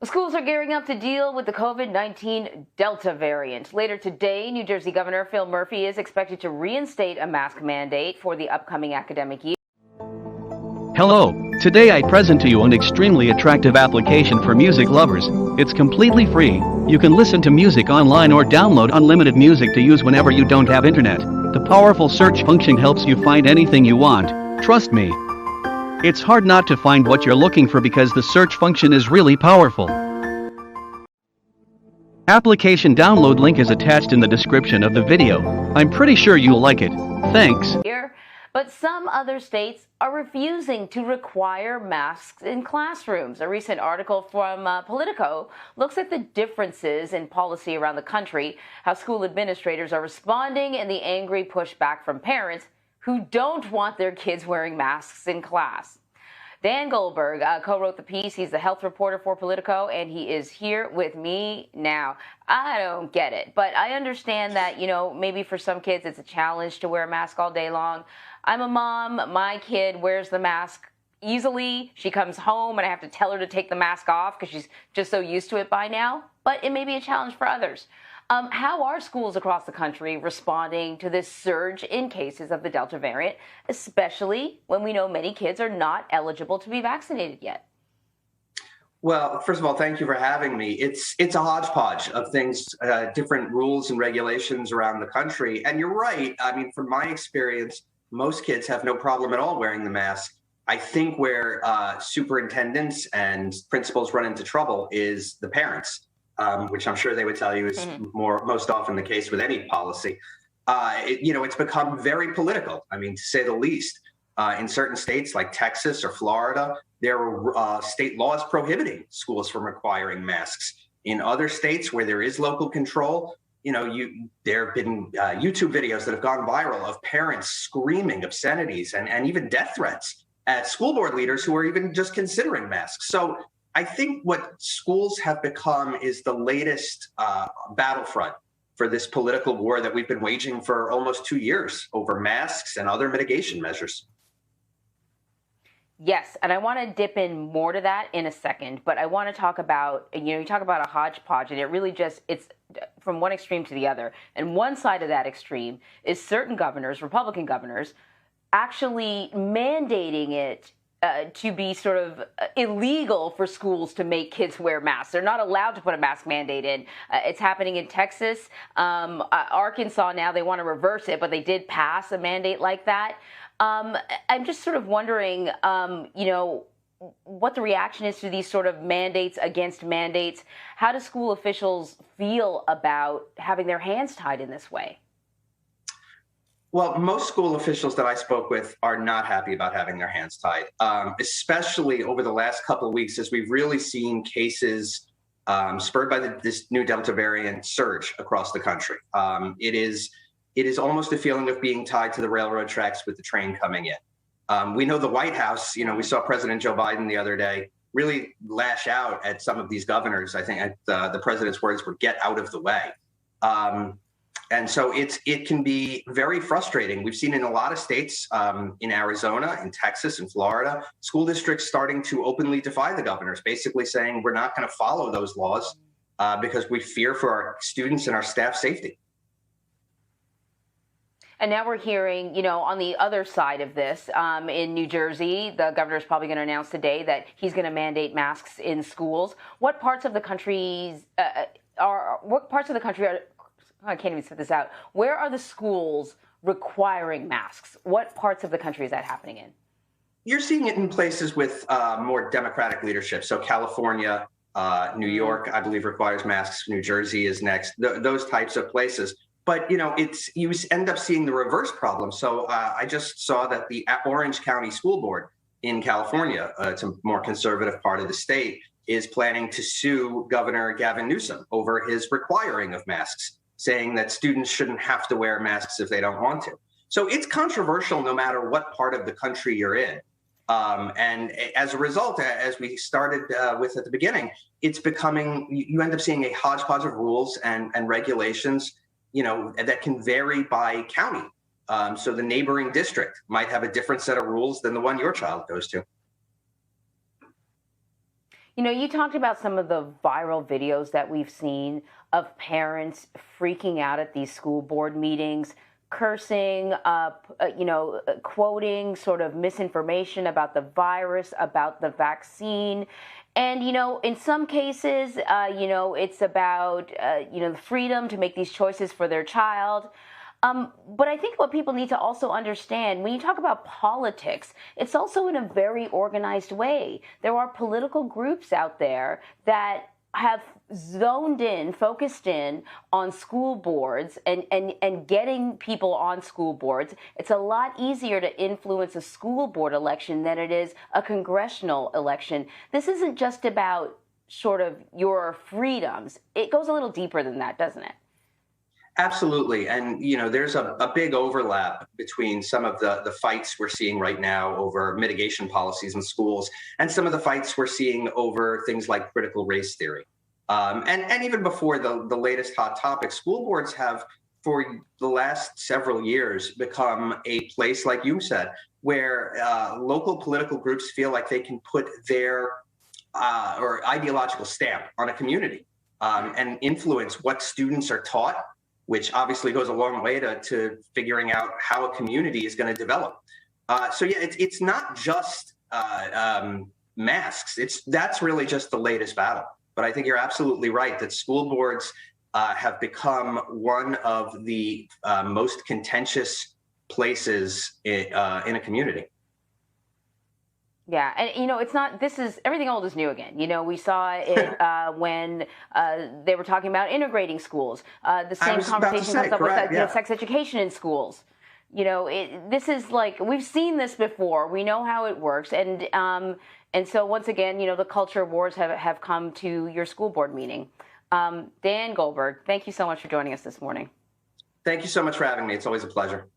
Schools are gearing up to deal with the COVID-19 Delta variant. Later today, New Jersey Governor Phil Murphy is expected to reinstate a mask mandate for the upcoming academic year. Hello, today I present to you an extremely attractive application for music lovers. It's completely free. You can listen to music online or download unlimited music to use whenever you don't have internet. The powerful search function helps you find anything you want. Trust me. It's hard not to find what you're looking for because the search function is really powerful. Application download link is attached in the description of the video. I'm pretty sure you'll like it. Thanks. But some other states are refusing to require masks in classrooms. A recent article from Politico looks at the differences in policy around the country, how school administrators are responding, and the angry pushback from parents who don't want their kids wearing masks in class. Dan Goldberg co-wrote the piece. He's the health reporter for Politico, and he is here with me now. I don't get it, but I understand that, maybe for some kids it's a challenge to wear a mask all day long. I'm a mom. My kid wears the mask easily. She comes home, and I have to tell her to take the mask off because she's just so used to it by now. But it may be a challenge for others. How are schools across the country responding to this surge in cases of the Delta variant, especially when we know many kids are not eligible to be vaccinated yet? Well, first of all, thank you for having me. It's a hodgepodge of things, different rules and regulations around the country. And you're right. I mean, from my experience, most kids have no problem at all wearing the mask. I think where superintendents and principals run into trouble is the parents. Which I'm sure they would tell you is most often the case with any policy. It's become very political, I mean, to say the least. In certain states like Texas or Florida, there are state laws prohibiting schools from requiring masks. In other states where there is local control, there have been YouTube videos that have gone viral of parents screaming obscenities and even death threats at school board leaders who are even just considering masks. So I think what schools have become is the latest battlefront for this political war that we've been waging for almost 2 years over masks and other mitigation measures. Yes, and I want to dip in more to that in a second, but I want to talk about, you talk about a hodgepodge, and it really it's from one extreme to the other. And one side of that extreme is certain governors, Republican governors, actually mandating it to be sort of illegal for schools to make kids wear masks. They're not allowed to put a mask mandate in. It's happening in Texas. Arkansas now, they want to reverse it, but they did pass a mandate like that. I'm just sort of wondering, what the reaction is to these sort of mandates against mandates. How do school officials feel about having their hands tied in this way? Well, most school officials that I spoke with are not happy about having their hands tied, especially over the last couple of weeks as we've really seen cases spurred by this new Delta variant surge across the country. It is almost a feeling of being tied to the railroad tracks with the train coming in. We know the White House, we saw President Joe Biden the other day really lash out at some of these governors. I think the president's words were "get out of the way." And so it can be very frustrating. We've seen in a lot of states, in Arizona, in Texas, in Florida, school districts starting to openly defy the governors, basically saying we're not going to follow those laws because we fear for our students and our staff safety. And now we're hearing, on the other side of this, in New Jersey, the governor is probably going to announce today that he's going to mandate masks in schools. What parts of the country I can't even spit this out. Where are the schools requiring masks? What parts of the country is that happening in? You're seeing it in places with more Democratic leadership. So California, New York, I believe, requires masks. New Jersey is next. Those types of places. But, you end up seeing the reverse problem. So I just saw that the Orange County School Board in California, it's a more conservative part of the state, is planning to sue Governor Gavin Newsom over his requiring of masks, saying that students shouldn't have to wear masks if they don't want to. So it's controversial no matter what part of the country you're in. And as a result, as we started with at the beginning, it's becoming, you end up seeing a hodgepodge of rules and regulations, that can vary by county. So the neighboring district might have a different set of rules than the one your child goes to. You know, you talked about some of the viral videos that we've seen of parents freaking out at these school board meetings, cursing, quoting sort of misinformation about the virus, about the vaccine. And, in some cases, it's about, the freedom to make these choices for their child. But I think what people need to also understand when you talk about politics, it's also in a very organized way. There are political groups out there that have zoned in, focused in on school boards and getting people on school boards. It's a lot easier to influence a school board election than it is a congressional election. This isn't just about sort of your freedoms. It goes a little deeper than that, doesn't it? Absolutely. And, there's a big overlap between some of the fights we're seeing right now over mitigation policies in schools and some of the fights we're seeing over things like critical race theory. And even before the latest hot topic, school boards have, for the last several years, become a place, like you said, where local political groups feel like they can put their or ideological stamp on a community and influence what students are taught, which obviously goes a long way to figuring out how a community is going to develop. It's not just masks. That's really just the latest battle. But I think you're absolutely right that school boards have become one of the most contentious places in a community. Yeah, and it's not. This is everything old is new again. We saw it when they were talking about integrating schools. The same conversation comes up with sex education in schools. This is like we've seen this before. We know how it works, and so once again, the culture wars have come to your school board meeting. Dan Goldberg, thank you so much for joining us this morning. Thank you so much for having me. It's always a pleasure.